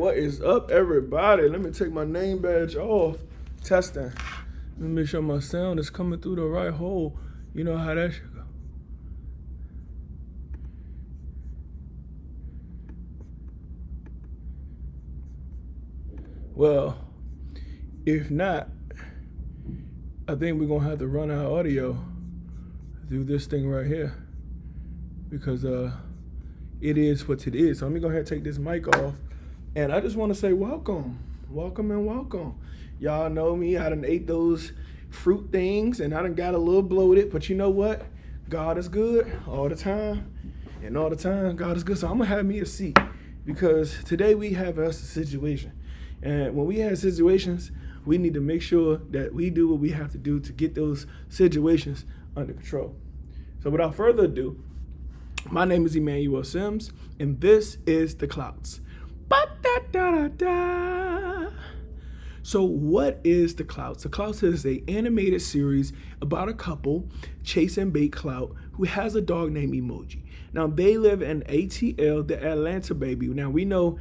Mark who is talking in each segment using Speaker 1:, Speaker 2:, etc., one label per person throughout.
Speaker 1: What is up, everybody? Let me take my name badge off. Testing. Let me make sure my sound is coming through the right hole. You know how that should go. Well, if not, I think we're gonna have to run our audio through this thing right here because it is what it is. So let me go ahead and take this mic off. And I just want to say welcome. Welcome and welcome. Y'all know me. I done ate those fruit things and I done got a little bloated. But you know what? God is good all the time. And all the time, God is good. So I'm going to have me a seat because today we have us a situation. And when we have situations, we need to make sure that we do what we have to do to get those situations under control. So without further ado, my name is Emmanuel Sims, and this is the Clouts. Ba-da-da-da-da. So what is the Clouts? The Clouts is an animated series about a couple, Chase and Bait Clout, who has a dog named Emoji. Now they live in ATL, the Atlanta baby. Now we know,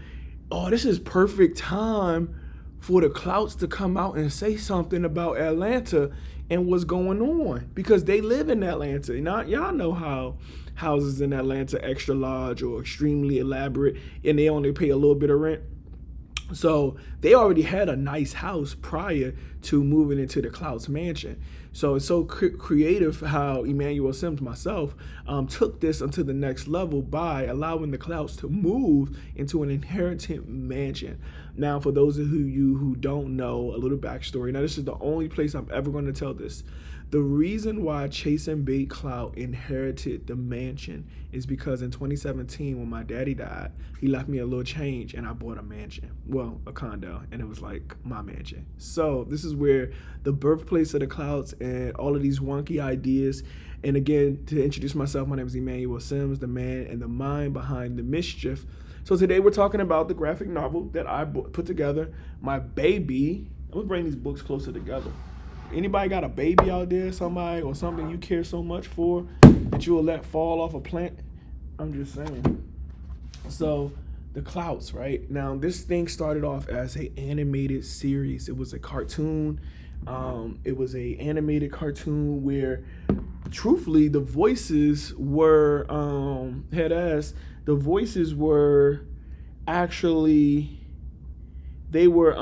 Speaker 1: this is perfect time for the Clouts to come out and say something about Atlanta and what's going on because they live in Atlanta. Now, y'all know how houses in Atlanta extra large or extremely elaborate and they only pay a little bit of rent. So they already had a nice house prior to moving into the Clouts mansion. So it's so creative how Emmanuel Sims, myself, took this onto the next level by allowing the Clouts to move into an inherited mansion. Now, for those of you who don't know, a little backstory. Now, this is the only place I'm ever going to tell this. The reason why Chase and Bait Clout inherited the mansion is because in 2017, when my daddy died, he left me a little change and I bought a mansion. Well, a condo, and it was like my mansion. So this is where the birthplace of the Clouts and all of these wonky ideas. And again, to introduce myself, my name is Emmanuel Sims, the man and the mind behind the mischief. So today we're talking about the graphic novel that I put together, my baby. I'm gonna bring these books closer together. Anybody got a baby out there, somebody or something you care so much for that you will let fall off a plant? I'm just saying. So the Clouts, right? Now this thing started off as an animated series. It was a cartoon. It was a animated cartoon where truthfully the voices were the voices were actually they were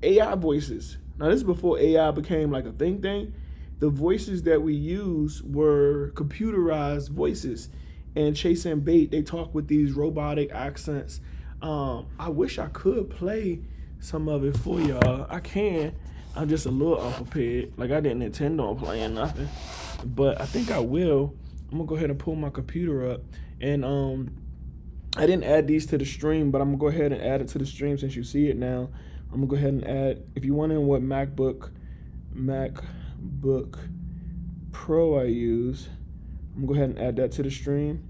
Speaker 1: AI voices. Now this is before AI became like a thing. The voices that we use were computerized voices. And Chase and Bait, they talk with these robotic accents. I wish I could play some of it for y'all. I can. I'm just a little unprepared. Like I didn't intend on playing nothing. But I think I will. I'm gonna go ahead and pull my computer up. And I didn't add these to the stream, but I'm gonna go ahead and add it to the stream since you see it now. I'm gonna go ahead and add, if you're wondering what MacBook Pro I use, I'm gonna go ahead and add that to the stream.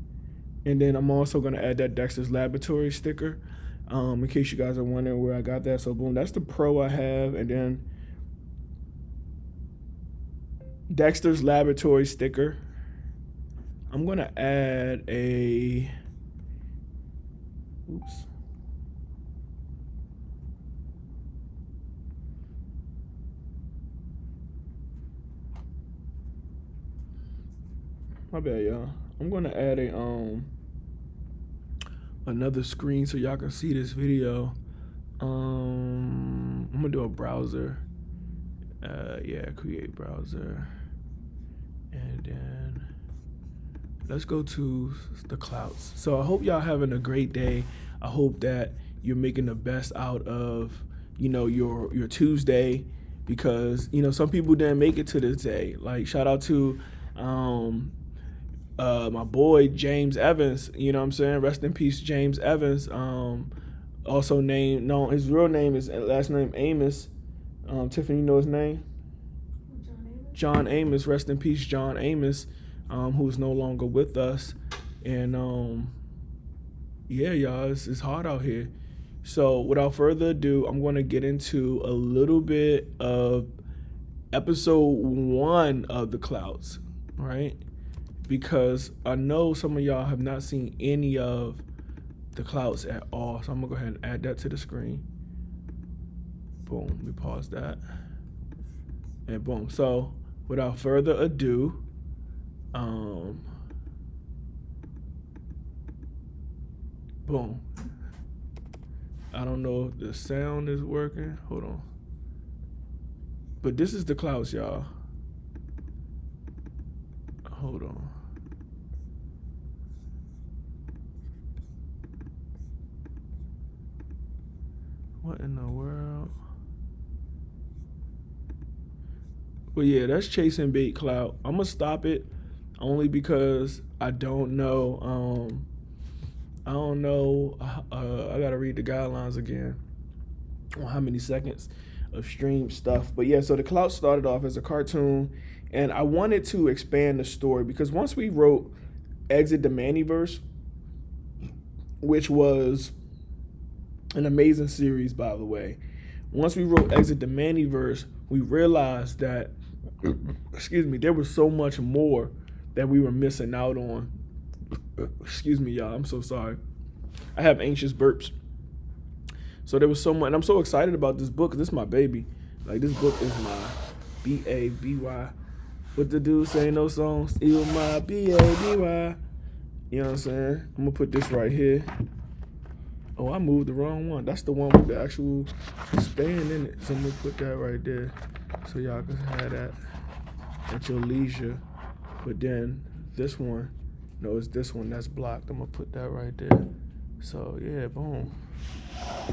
Speaker 1: And then I'm also gonna add that Dexter's Laboratory sticker, in case you guys are wondering where I got that. So boom, that's the Pro I have, and then Dexter's Laboratory sticker. I'm gonna add my bad, y'all. I'm gonna add another screen so y'all can see this video. I'm gonna do a browser. Create browser, and then let's go to the Clouts. So I hope y'all having a great day. I hope that you're making the best out of your Tuesday, because some people didn't make it to this day. Like shout out to my boy James Evans, you know what I'm saying? Rest in peace, James Evans. Also his real name is last name Amos. Tiffany, you know his name? John Amos. Rest in peace, John Amos, who's no longer with us. And y'all, it's hard out here. So without further ado, I'm going to get into a little bit of episode 1 of the Clouts, right? Because I know some of y'all have not seen any of the clouts at all. So I'm gonna go ahead and add that to the screen. Boom, we pause that. And boom. So without further ado, boom. I don't know if the sound is working. Hold on. But this is the clouts, y'all. Hold on. What in the world? But yeah, that's chasing bait clout. I'm gonna stop it only because I don't know. I don't know. I gotta read the guidelines again on how many seconds of stream stuff. But yeah, so the Clout started off as a cartoon, and I wanted to expand the story because once we wrote Exit the Maniverse, which was an amazing series, by the way. Once we wrote Exit the Maniverse, we realized that, excuse me, there was so much more that we were missing out on. Excuse me, y'all. I'm so sorry. I have anxious burps. So there was so much, and I'm so excited about this book. This is my baby. Like, this book is my B-A-B-Y. What the dude say in those songs? You my B-A-B-Y. You know what I'm saying? I'm gonna put this right here. Oh, I moved the wrong one. That's the one with the actual span in it. So I'm gonna put that right there so y'all can have that at your leisure. But then this one, no, it's this one that's blocked. I'm gonna put that right there. So yeah, boom.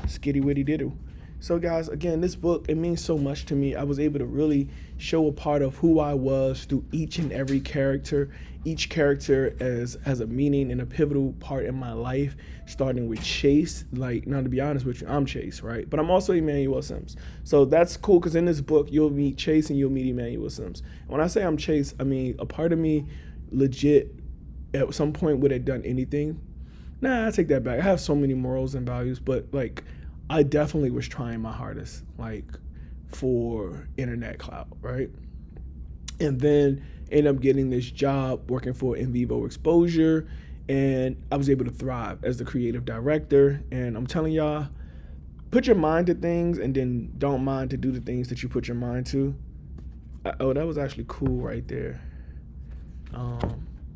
Speaker 1: Skitty witty diddle. So guys, again, this book, it means so much to me. I was able to really show a part of who I was through each and every character. Each character has a meaning and a pivotal part in my life, starting with Chase. Like, now to be honest with you, I'm Chase, right? But I'm also Emmanuel Sims. So that's cool because in this book, you'll meet Chase and you'll meet Emmanuel Sims. And when I say I'm Chase, I mean, a part of me legit at some point would have done anything. Nah, I take that back. I have so many morals and values, but like, I definitely was trying my hardest, like, for internet clout, right? And then ended up getting this job working for In Vivo Exposure, and I was able to thrive as the creative director. And I'm telling y'all, put your mind to things and then don't mind to do the things that you put your mind to. Oh, that was actually cool right there.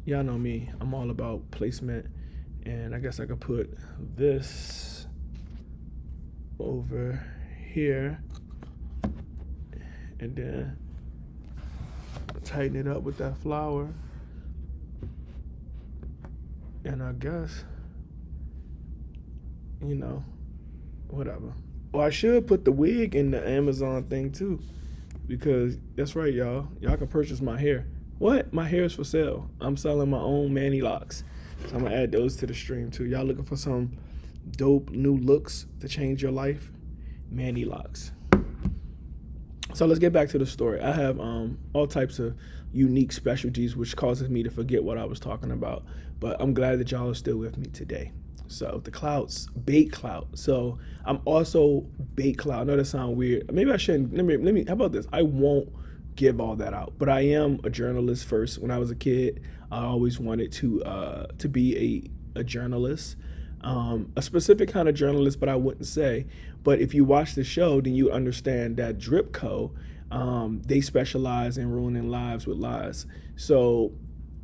Speaker 1: Y'all know me. I'm all about placement, and I guess I could put this over here and then tighten it up with that flower, and I guess, you know, whatever. Well, I should put the wig in the Amazon thing too, because that's right, y'all can purchase my hair. What? My hair is for sale. I'm selling my own mani locks, so I'm gonna add those to the stream too. Y'all looking for some dope new looks to change your life? Mani locks. So let's get back to the story. I have all types of unique specialties, which causes me to forget what I was talking about. But I'm glad that y'all are still with me today. So the clouts, bait clout. So I'm also bait clout. I know that sounds weird. Maybe I shouldn't. Let me. How about this? I won't give all that out. But I am a journalist first. When I was a kid, I always wanted to be a journalist. A specific kind of journalist, but I wouldn't say. But if you watch the show, then you understand that Drip Co., they specialize in ruining lives with lies. So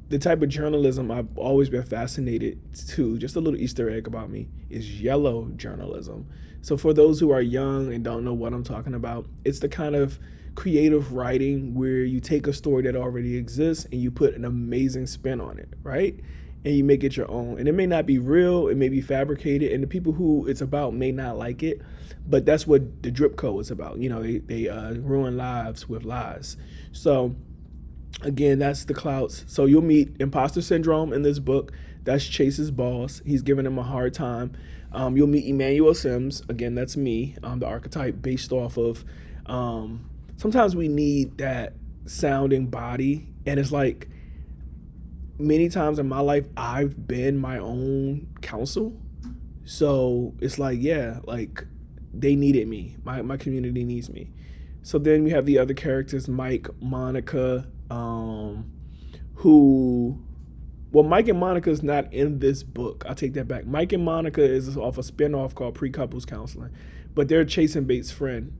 Speaker 1: the type of journalism I've always been fascinated to, just a little Easter egg about me, is yellow journalism. So for those who are young and don't know what I'm talking about, it's the kind of creative writing where you take a story that already exists and you put an amazing spin on it, right? And you make it your own. And it may not be real, it may be fabricated, and the people who it's about may not like it, but that's what the Drip Co. is about. You know, they ruin lives with lies. So again, that's the Clouts. So you'll meet Imposter Syndrome in this book. That's Chase's boss. He's giving him a hard time. You'll meet Emmanuel Sims. Again, that's me. The archetype based off of, sometimes we need that sounding body. And it's like, many times in my life, I've been my own counsel. So it's like, yeah, like they needed me. My community needs me. So then we have the other characters, Mike, Monica, who Well, Mike and Monica is not in this book. I'll take that back. Mike and Monica is off a spinoff called Pre-Couples Counseling, but they're Chasing Bait's friend.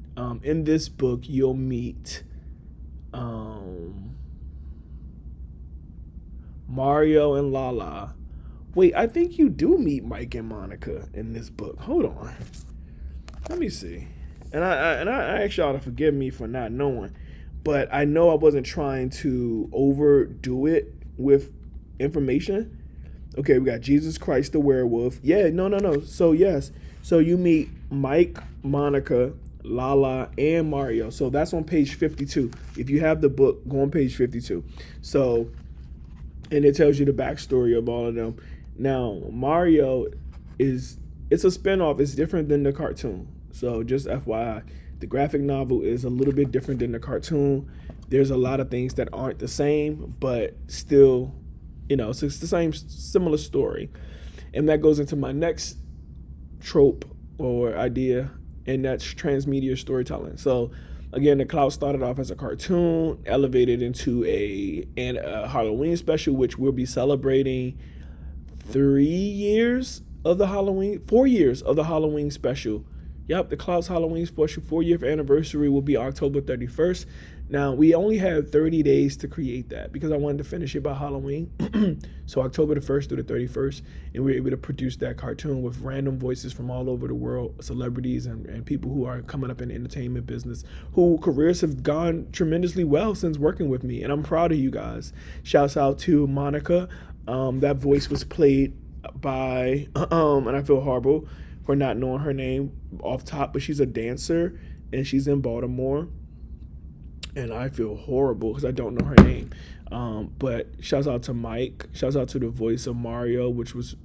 Speaker 1: In this book, you'll meet Mario and Lala. Wait, I think you do meet Mike and Monica in this book. Hold on, let me see. And I ask y'all to forgive me for not knowing, but I know I wasn't trying to overdo it with information. Okay, we got Jesus Christ the werewolf. Yeah, no. So yes, so you meet Mike, Monica, Lala, and Mario. So that's on page 52. If you have the book, go on page 52. So, and it tells you the backstory of all of them. Now, Mario it's a spinoff. It's different than the cartoon. So just FYI, the graphic novel is a little bit different than the cartoon. There's a lot of things that aren't the same, but still, it's the same similar story. And that goes into my next trope or idea, and that's transmedia storytelling. So again, the Clouts started off as a cartoon, elevated into a Halloween special, which we'll be celebrating 4 years of the Halloween special. Yep, the Clouts Halloween special 4-year anniversary will be October 31st. Now, we only had 30 days to create that because I wanted to finish it by Halloween. So October the 1st through the 31st, and we were able to produce that cartoon with random voices from all over the world, celebrities and people who are coming up in the entertainment business, whose careers have gone tremendously well since working with me. And I'm proud of you guys. Shouts out to Monica. That voice was played by, and I feel horrible for not knowing her name off top, but she's a dancer and she's in Baltimore. And I feel horrible because I don't know her name. But shouts out to Mike. Shouts out to the voice of Mario, which was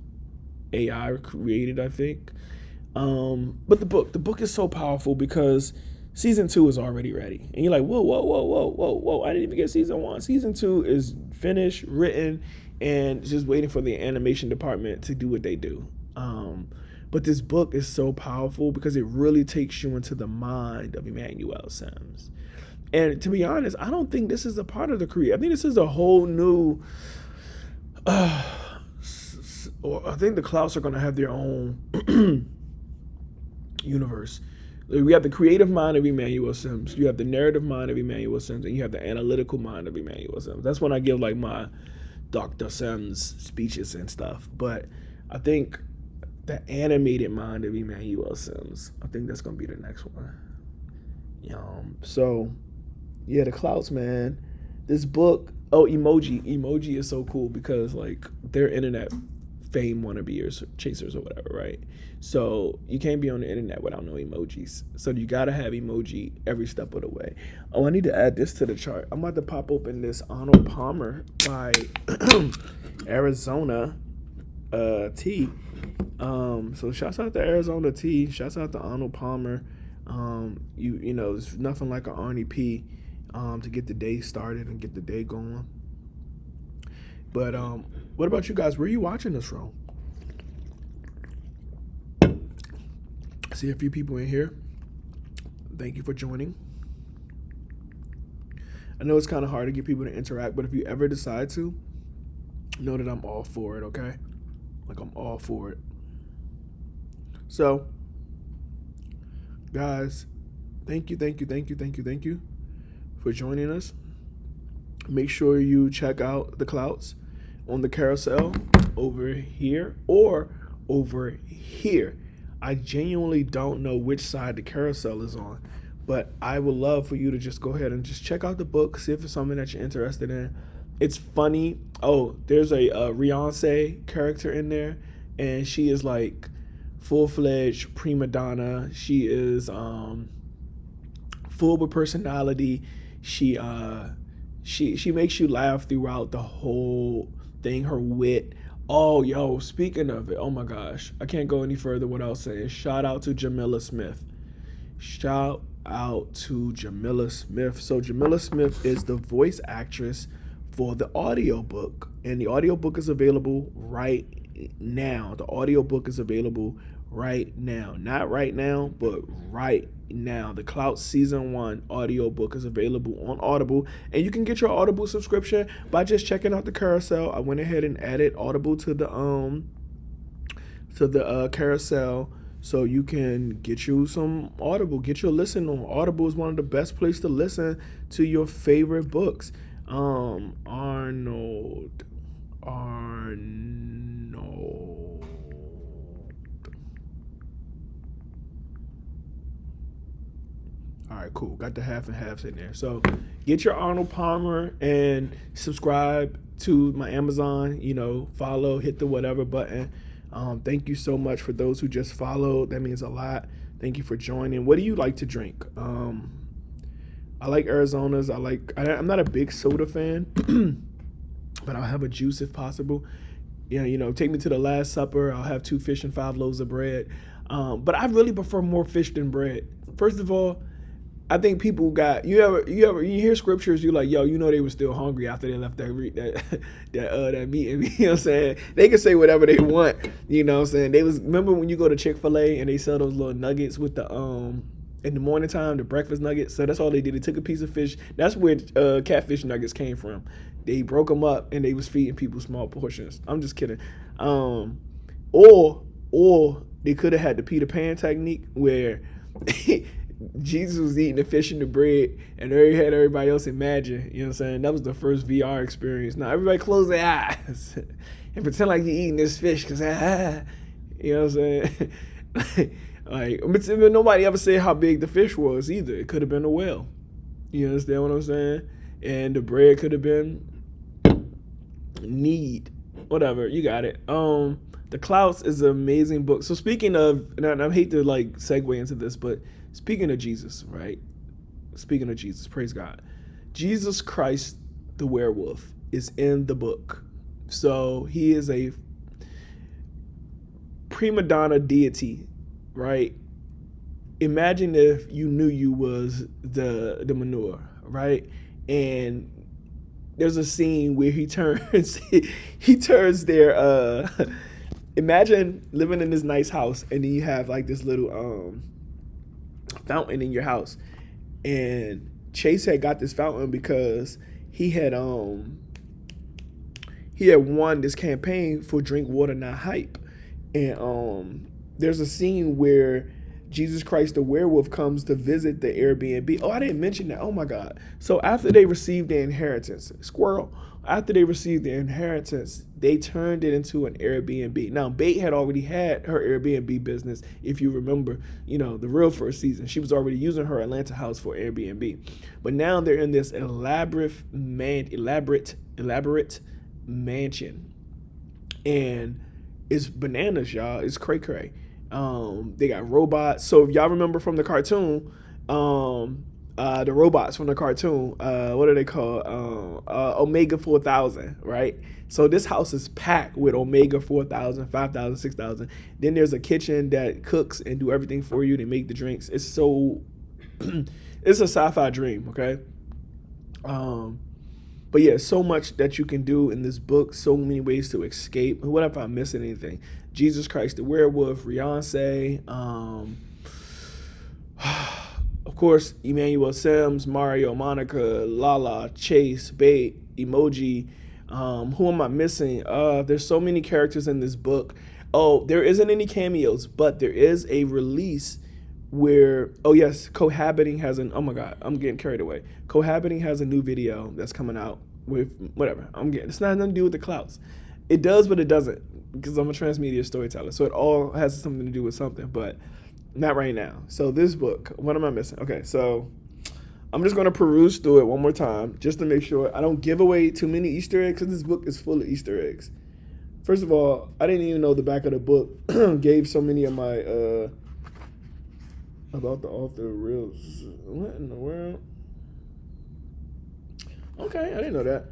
Speaker 1: AI created, I think. But the book is so powerful because season 2 is already ready. And you're like, whoa. I didn't even get season 1. Season 2 is finished, written, and just waiting for the animation department to do what they do. But this book is so powerful because it really takes you into the mind of Emmanuel Sims. And to be honest, I don't think this is a part of the creation. I think this is a whole new. I think the Clouts are going to have their own universe. We have the creative mind of Emmanuel Sims. You have the narrative mind of Emmanuel Sims, and you have the analytical mind of Emmanuel Sims. That's when I give like my Dr. Sims speeches and stuff. But I think the animated mind of Emmanuel Sims, I think that's going to be the next one. So, yeah, the Clouts, man. This book, Emoji. Emoji is so cool because, like, they're internet fame wannabe or chasers or whatever, right? So you can't be on the internet without no emojis. So you got to have emoji every step of the way. I need to add this to the chart. I'm about to pop open this Arnold Palmer by Arizona tea. So shouts out to Arizona tea. Shouts out to Arnold Palmer. There's nothing like an Arnie P to get the day started and get the day going. But what about you guys? Where are you watching this from? I see a few people in here. Thank you for joining. I know it's kind of hard to get people to interact, but if you ever decide to, know that I'm all for it, okay? Like, I'm all for it. So, guys, thank you for joining us. Make sure you check out the Clouts on the carousel over here or over here. I genuinely don't know which side the carousel is on, but I would love for you to just go ahead and just check out the book, see if it's something that you're interested in. It's funny. Oh, there's a Beyonce character in there, and she is like full-fledged prima donna. She is full with personality. She makes you laugh throughout the whole thing. Her wit. Oh, yo, speaking of it, oh my gosh, I can't go any further without saying shout out to Jamila Smith. Shout out to Jamila Smith. So Jamila Smith is the voice actress for the audiobook, and the audiobook is available right now. The audiobook is available right now. Not right now, but right now. The Clouts Season 1 audiobook is available on Audible, and you can get your Audible subscription by just checking out the carousel. I went ahead and added Audible to the carousel, so you can get you some Audible, get your listen on. Audible is one of the best places to listen to your favorite books. Arnold. All right, cool. Got the half and halves in there. So get your Arnold Palmer and subscribe to my Amazon. Follow, hit the whatever button. Thank you so much for those who just followed. That means a lot. Thank you for joining. What do you like to drink? I like Arizona's. I'm not a big soda fan, but I'll have a juice if possible. Take me to the Last Supper. I'll have 2 fish and 5 loaves of bread. But I really prefer more fish than bread. First of all, I think people got you hear scriptures, you're like, yo, they were still hungry after they left that meeting. You know what I'm saying? They can say whatever they want. You know what I'm saying? Remember when you go to Chick-fil-A and they sell those little nuggets with the in the morning time, the breakfast nuggets. So that's all they did. They took a piece of fish. That's where catfish nuggets came from. They broke them up and they was feeding people small portions. I'm just kidding. Or they could have had the Peter Pan technique where Jesus was eating the fish and the bread, and they had everybody else imagine. You know what I'm saying? That was the first VR experience. Now everybody close their eyes and pretend like you're eating this fish, because you know what I'm saying? But nobody ever said how big the fish was either. It could have been a whale. You understand what I'm saying? And the bread could have been whatever. You got it. The Clouts is an amazing book. So speaking of, and I hate to segue into this, but speaking of Jesus, right? Speaking of Jesus, praise God. Jesus Christ, the werewolf, is in the book. So he is a prima donna deity, right? Imagine if you knew you was the manure, right? And there's a scene where he turns their imagine living in this nice house, and then you have this little fountain in your house. And Chase had got this fountain because he had won this campaign for Drink Water Not Hype. And there's a scene where Jesus Christ the werewolf comes to visit the Airbnb. Oh, I didn't mention that. Oh my God. So after they received their inheritance, after they received their inheritance, they turned it into an Airbnb. Now, Bait had already had her Airbnb business. If you remember, the real first season, she was already using her Atlanta house for Airbnb. But now they're in this elaborate mansion. And it's bananas, y'all. It's cray-cray. They got robots. So if y'all remember from the cartoon, the robots from the cartoon, what are they called? Omega 4000, right? So this house is packed with Omega 4000, 5000, 6000. Then there's a kitchen that cooks and do everything for you. They make the drinks. It's so, it's a sci-fi dream, okay? But yeah, so much that you can do in this book. So many ways to escape. What if I'm missing anything? Jesus Christ the werewolf, Rihanna, of course, Emmanuel Sims, Mario, Monica, Lala, Chase, Bait, Emoji. Who am I missing? There's so many characters in this book. Oh, there isn't any cameos, but there is a release where, oh yes, Cohabiting has oh my God, I'm getting carried away. Cohabiting has a new video that's coming out with, whatever, it's not nothing to do with the Clouts. It does, but it doesn't, because I'm a transmedia storyteller. So it all has something to do with something, but not right now. So this book, what am I missing? Okay, so I'm just going to peruse through it one more time just to make sure I don't give away too many Easter eggs, because this book is full of Easter eggs. First of all, I didn't even know the back of the book gave so many of my, about the author reels. What in the world? Okay, I didn't know that.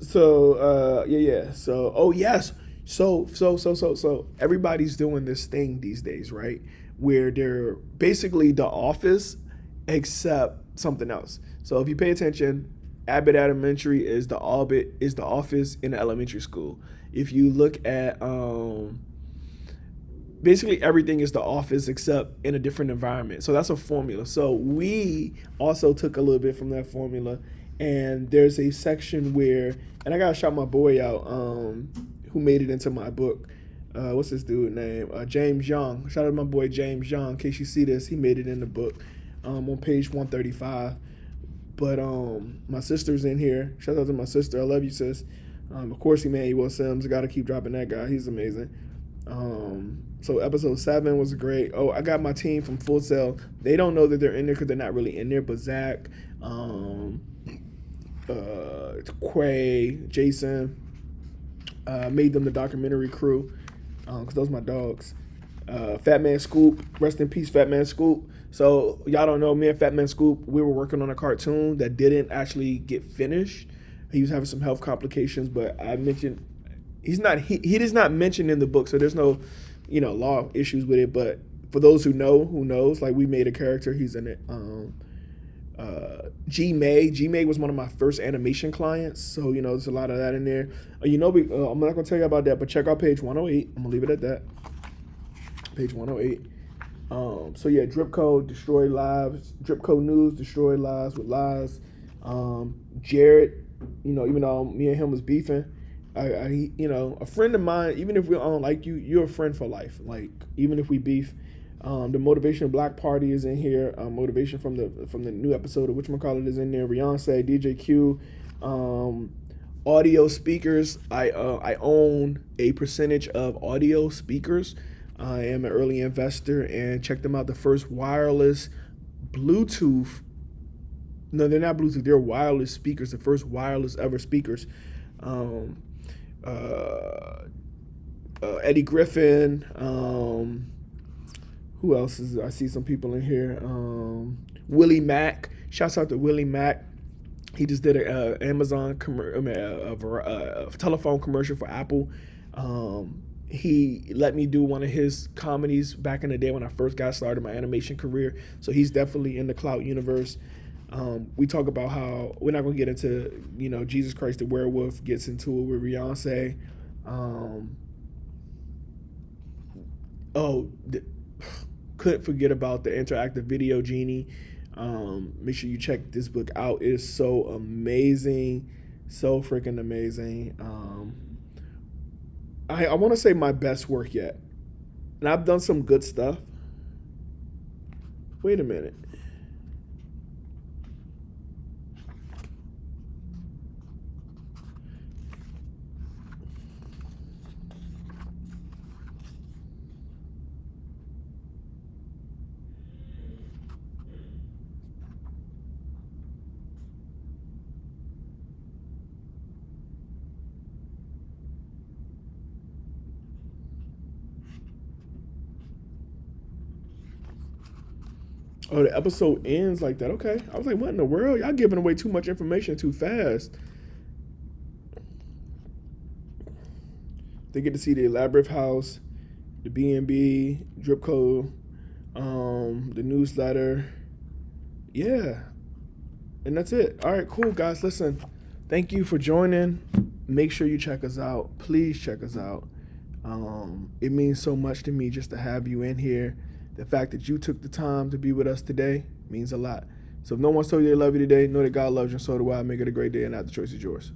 Speaker 1: So, yeah. So, oh yes. So everybody's doing this thing these days, right? Where they're basically The Office, except something else. So if you pay attention, Abbott Elementary is the Office in the elementary school. If you look at basically everything is the office except in a different environment. So that's a formula. So we also took a little bit from that formula, and there's a section where, and I gotta shout my boy out, who made it into my book. What's this dude name? James Young. Shout out to my boy James Young. In case you see this, he made it in the book, on page 135. But my sister's in here. Shout out to my sister. I love you, sis. Of course, Emmanuel Sims. I gotta keep dropping that guy. He's amazing. So episode 7 was great. Oh, I got my team from Full Sail. They don't know that they're in there because they're not really in there. But Zach, Quay, Jason, made them the documentary crew, because those are my dogs. Fat Man Scoop, rest in peace, Fat Man Scoop. So y'all don't know, me and Fat Man Scoop, we were working on a cartoon that didn't actually get finished. He was having some health complications, but I mentioned he is not mentioned in the book, so there's no, law issues with it. But for those who knows, like, we made a character, he's in it. G May was one of my first animation clients, so there's a lot of that in there. I'm not gonna tell you about that, but check out page 108. I'm gonna leave it at that. Page 108. So yeah, Dripco destroy lives. Dripco News destroy lives with lies. Jared, even though me and him was beefing, a friend of mine, even if we don't like you, you're a friend for life. Like, even if we beef, the Motivation Black Party is in here. Motivation from the new episode of whatchamacallit is in there. Beyonce, DJ Q, audio speakers. I own a percentage of audio speakers. I am an early investor, and check them out. The first wireless Bluetooth. No, they're not Bluetooth. They're wireless speakers. The first wireless ever speakers. Eddie Griffin. Who else is? I see some people in here. Willie Mack. Shouts out to Willie Mack. He just did a Amazon a telephone commercial for Apple. He let me do one of his comedies back in the day when I first got started my animation career. So he's definitely in the Clout universe. We talk about how we're not going to get into, Jesus Christ the Werewolf gets into it with Beyonce. Couldn't forget about the interactive video genie. Make sure you check this book out. It is so amazing. So freaking amazing. I want to say my best work yet. And I've done some good stuff. Wait a minute. Oh, the episode ends like that. Okay. I was like, what in the world? Y'all giving away too much information too fast. They get to see the elaborate house, the B&B, Dripco, the newsletter. Yeah. And that's it. All right, cool, guys. Listen, thank you for joining. Make sure you check us out. Please check us out. It means so much to me just to have you in here. The fact that you took the time to be with us today means a lot. So if no one's told you they love you today, know that God loves you, and so do I. Make it a great day, and now the choice is yours.